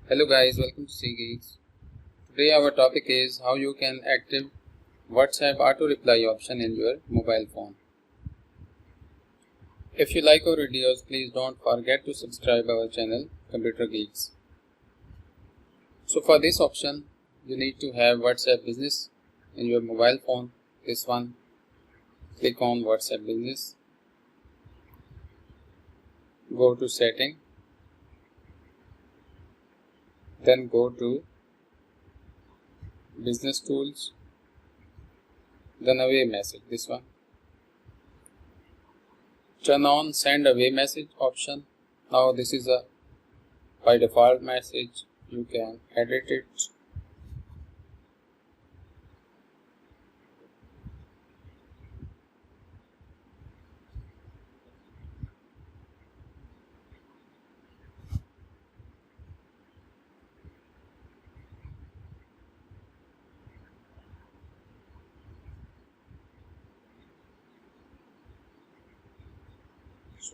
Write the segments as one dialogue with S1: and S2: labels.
S1: Hello guys, welcome to CGeeks. Today our topic is how you can active WhatsApp auto reply option in your mobile phone. If you like our videos, please don't forget to subscribe our channel Computer Geeks. So for this option, you need to have WhatsApp Business in your mobile phone. This one, click on WhatsApp Business. Go to Setting. Then go to Business Tools. Then Away Message, this one. Turn on Send Away Message option. Now this is a by default message. You can edit it.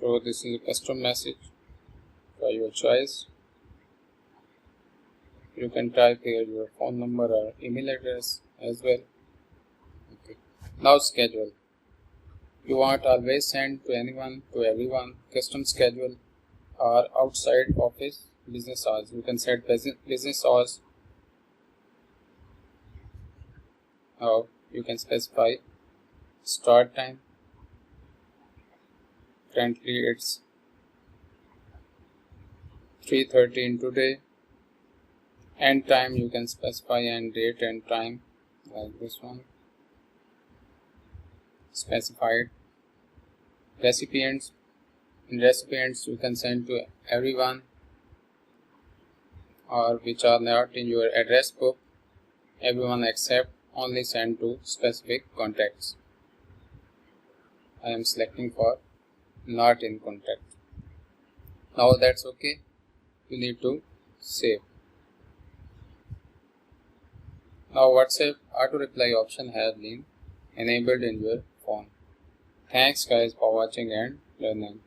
S1: So this is a custom message by your choice. You can type here your phone number or email address as well. Okay. Now schedule. You want always send to anyone, to everyone, custom schedule or outside office business hours. You can set business hours. Now you can specify start time. Currently it's 3:30 in today. End time you can specify end date and time like this one. Specified. Recipients. In recipients you can send to everyone or which are not in your address book. Everyone except only send to specific contacts. I am selecting for not in contact. Now that's okay. You need to save. Now WhatsApp auto reply option has been enabled in your phone. Thanks guys for watching and learning.